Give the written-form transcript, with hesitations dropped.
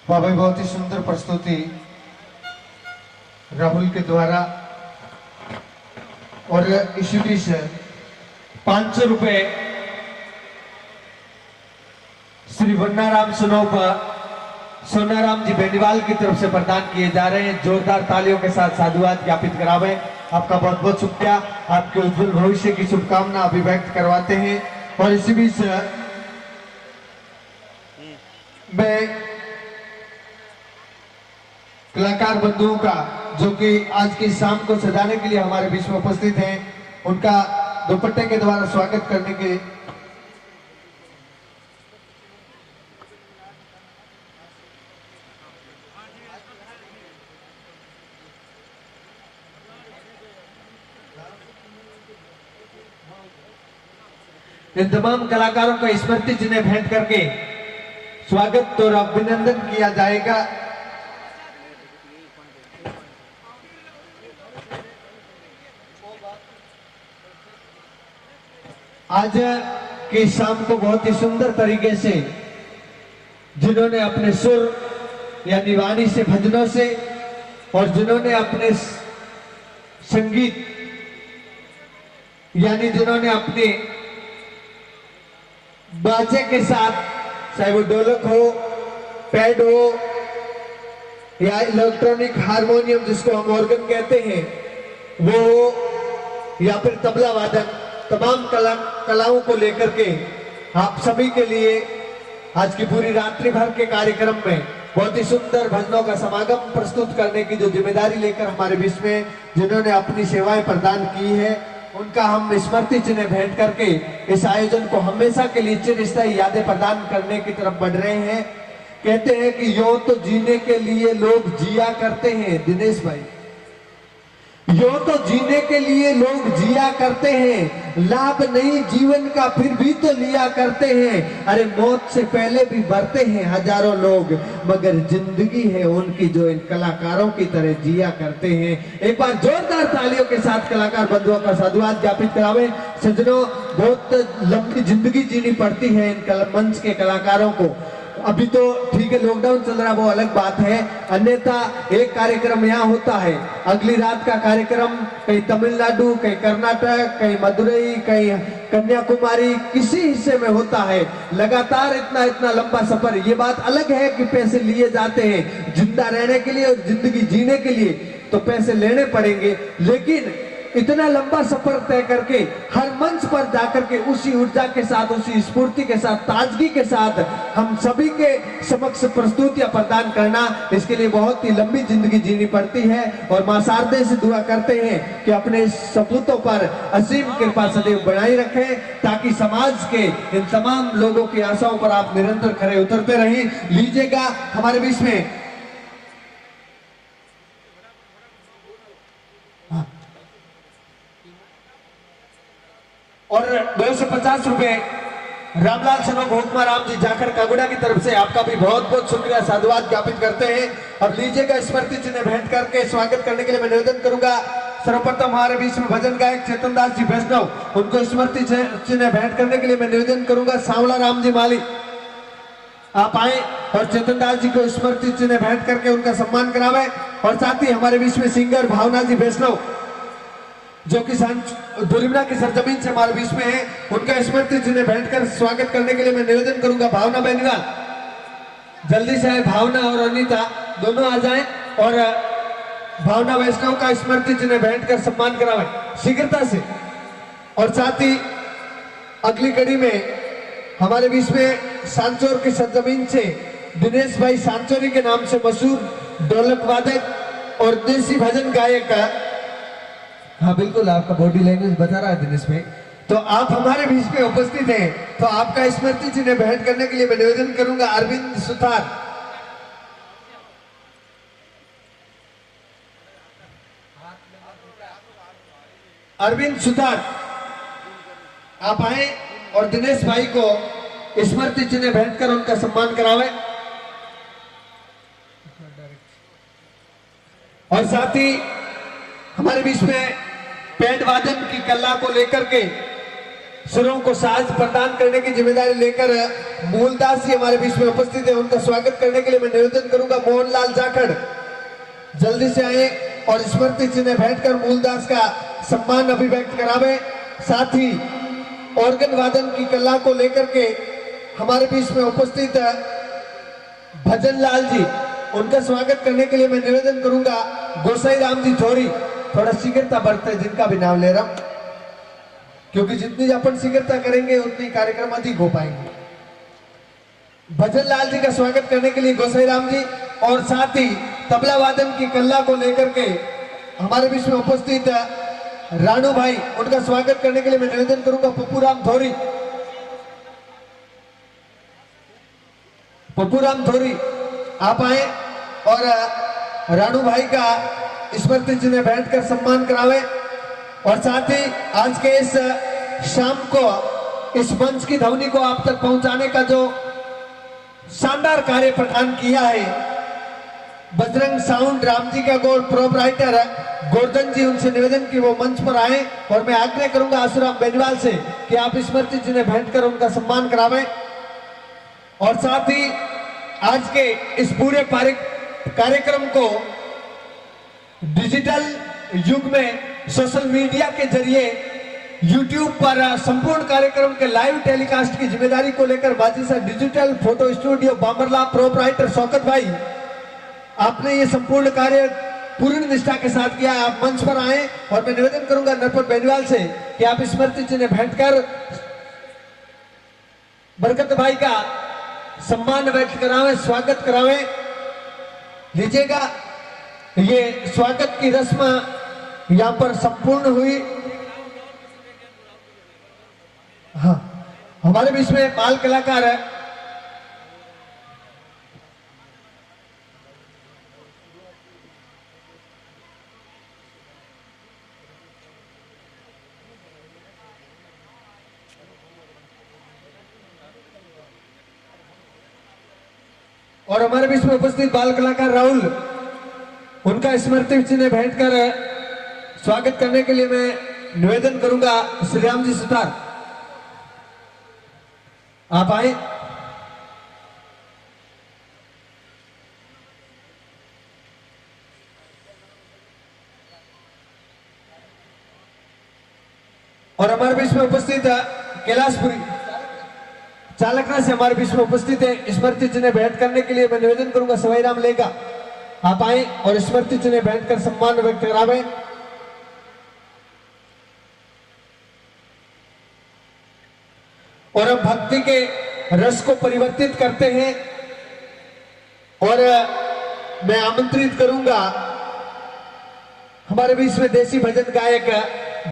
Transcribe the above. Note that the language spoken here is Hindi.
वाह भाई, बहुत ही सुंदर प्रस्तुति राहुल के द्वारा। और इसी बीच 500 रुपए श्री वन्नाराम सोनाराम जी बेनीवाल की तरफ से प्रदान किए जा रहे हैं। जोरदार तालियों के साथ साधुवाद ज्ञापित करावे। आपका बहुत बहुत शुक्रिया। आपके उज्जवल भविष्य की शुभकामना अभिव्यक्त करवाते हैं। और इसी बीच मैं कलाकार बंधुओं का, जो कि आज की शाम को सजाने के लिए हमारे बीच में उपस्थित हैं, उनका दुपट्टे के द्वारा स्वागत करने के इन तमाम कलाकारों का स्मृति चिन्ह भेंट करके स्वागत और अभिनंदन किया जाएगा। आज की शाम को बहुत ही सुंदर तरीके से जिन्होंने अपने सुर यानी वाणी से, भजनों से, और जिन्होंने अपने संगीत यानी जिन्होंने अपने बाजे के साथ, चाहे वो ढोलक हो, पैड हो या इलेक्ट्रॉनिक हारमोनियम जिसको हम ऑर्गन कहते हैं वो हो, या फिर तबला वादन, तमाम कलाओं को लेकर के आप सभी के लिए आज की पूरी रात्रि भर के कार्यक्रम में बहुत ही सुंदर भजनों का समागम प्रस्तुत करने की जो जिम्मेदारी लेकर हमारे बीच में जिन्होंने अपनी सेवाएं प्रदान की है, उनका हम स्मृति चिन्ह भेंट करके इस आयोजन को हमेशा के लिए चिरस्थायी यादें प्रदान करने की तरफ बढ़ रहे हैं। कहते हैं कि यो तो जीने के लिए लोग जिया करते हैं, दिनेश भाई, यो तो जीने के लिए लोग जिया करते हैं, लाभ नहीं जीवन का फिर भी तो लिया करते हैं। अरे मौत से पहले भी मरते हैं हजारों लोग, मगर जिंदगी है उनकी जो इन कलाकारों की तरह जिया करते हैं। एक बार जोरदार तालियों के साथ कलाकार बंधुओं का साधुवाद ज्ञापित करावे। सज्जनों, बहुत लंबी जिंदगी जीनी पड़ती है इन मंच के कलाकारों को। अभी तो ठीक है, लॉकडाउन चल रहा, वो अलग बात है, अन्यथा एक कार्यक्रम यहाँ होता है, अगली रात का कार्यक्रम कहीं तमिलनाडु, कहीं कर्नाटक, कहीं मदुरई, कहीं कन्याकुमारी, किसी हिस्से में होता है। लगातार इतना लंबा सफर। ये बात अलग है कि पैसे लिए जाते हैं जिंदा रहने के लिए और जिंदगी जीने के लिए, तो पैसे लेने पड़ेंगे, लेकिन इतना लंबा सफर तय करके हर मंच पर जाकर के उसी ऊर्जा के साथ, उसी स्फूर्ति के साथ, ताजगी के साथ हम सभी के समक्ष प्रस्तुतियां प्रदान करना, इसके लिए बहुत ही लंबी जिंदगी जीनी पड़ती है। और मां शारदे से दुआ करते हैं कि अपने सपूतों पर असीम कृपा सदैव बनाई रखें, ताकि समाज के इन तमाम लोगों की आशाओं पर आप निरंतर खरे उतरते रहें। लीजिएगा हमारे बीच में और 250 रुपए रामलाल सनो भोगमा राम जी जाखड़ कागुड़ा की तरफ से आपका भी बहुत बहुत शुक्रिया, साधुवाद ज्ञापित करते हैं। और लीजिएगा स्मृति चिन्ह भेंट करके स्वागत करने के लिए मैं निवेदन करूंगा। सर्वप्रथम हमारे बीच में भजन गायक चेतन दास जी वैष्णव, उनको स्मृति चिन्ह भेंट करने के लिए मैं निवेदन करूंगा। सांवला राम जी माली, आप आए और चेतन दास जी को स्मृति चिन्ह भेंट करके उनका सम्मान करावे। और साथ ही हमारे बीच में सिंगर भावना जी वैष्णव, जो कि दुरिमना की सरजमीन से हमारे बीच में है, उनका स्मृति चिन्ह भेंट कर स्वागत करने के लिए मैं निवेदन करूंगा। भावना बेनीवाल, जल्दी से आए, भावना और अनीता दोनों आ जाएं और भावना वैष्णव का स्मृति चिन्ह भेंट कर सम्मान करावें शीघ्रता से। और साथ ही अगली कड़ी में हमारे बीच में सांचौर की सरजमीन से दिनेश भाई सांचौरी के नाम से मशहूर ढोलक वादक और देसी भजन गायक, हाँ बिल्कुल आपका बॉडी लैंग्वेज बता रहा है दिनेश में, तो आप हमारे बीच में उपस्थित हैं, तो आपका स्मृति चिन्ह भेंट करने के लिए मैं निवेदन करूंगा। अरविंद सुतार, अरविंद सुतार आप आए और दिनेश भाई को स्मृति चिन्ह भेंट कर उनका सम्मान करावे। और साथ ही हमारे बीच में पैड वादन की कला को लेकर के सुरों को साज प्रदान करने की जिम्मेदारी लेकर मूलदास जी हमारे बीच में उपस्थित है। उनका स्वागत करने के लिए मैं निवेदन करूंगा मोहनलाल जाखड़ जल्दी से आए और स्मृति चिन्ह बैठकर मूलदास का सम्मान अभिव्यक्त करावे। साथ ही ऑर्गन वादन की कला को लेकर के हमारे बीच में उपस्थित भजन लाल जी, उनका स्वागत करने के लिए मैं निवेदन करूंगा गोसाई राम जी थोड़ी थोड़ा शीघ्रता बरते, जिनका भी नाम ले रहा हूं, क्योंकि जितनी अपन शीघ्रता करेंगे उतनी कार्यक्रम अधिक हो पाएंगे। भजन लाल जी का स्वागत करने के लिए गोसाई राम जी, और साथ ही तबला वादन की कला को लेकर के हमारे बीच में उपस्थित रानू भाई, उनका स्वागत करने के लिए मैं निवेदन करूंगा पप्पूराम थोरी। पप्पूराम थोरी आप आए और रानू भाई का स्मृति चिन्ह बैठकर सम्मान करावे। और साथ ही आज के इस शाम को इस मंच की ध्वनि को आप तक पहुंचाने का जो शानदार कार्य प्रदान किया है बजरंग साउंड राम जी का गोल्ड प्रोपराइटर गोवर्धन जी, उनसे निवेदन की वो मंच पर आए और मैं आग्रह करूंगा आसुराम बेनीवाल से कि आप स्मृति चिन्ह भेंटकर उनका सम्मान करावें। और साथ ही आज के इस पूरे कार्यक्रम को डिजिटल युग में सोशल मीडिया के जरिए YouTube पर संपूर्ण कार्यक्रम के लाइव टेलीकास्ट की जिम्मेदारी को लेकर बाजी सा डिजिटल फोटो स्टूडियो बामरला प्रोपराइटर शौकत भाई, आपने ये संपूर्ण कार्य पूर्ण निष्ठा के साथ किया। आप मंच पर आए और मैं निवेदन करूंगा नरपत बेनीवाल से कि आप स्मृति चिन्ह भेंटकर बरकत भाई का सम्मान व्यक्त करावें, स्वागत करावें। लीजिएगा, ये स्वागत की रस्म यहां पर संपूर्ण हुई। हाँ, हमारे बीच में बाल कलाकार है और हमारे बीच में उपस्थित बाल कलाकार राहुल, उनका स्मृति चिन्ह भेंटकर स्वागत करने के लिए मैं निवेदन करूंगा श्री राम जी सुतार, आप आए। और हमारे बीच में उपस्थित कैलाशपुरी चालकना से हमारे बीच में उपस्थित है स्मृति चिन्ह भेंट करने के लिए मैं निवेदन करूंगा सवाई राम लेगा, आप आए और स्मृति चिन्ह भेंट कर सम्मान व्यक्त करावे। और हम भक्ति के रस को परिवर्तित करते हैं और मैं आमंत्रित करूंगा हमारे बीच में देसी भजन गायक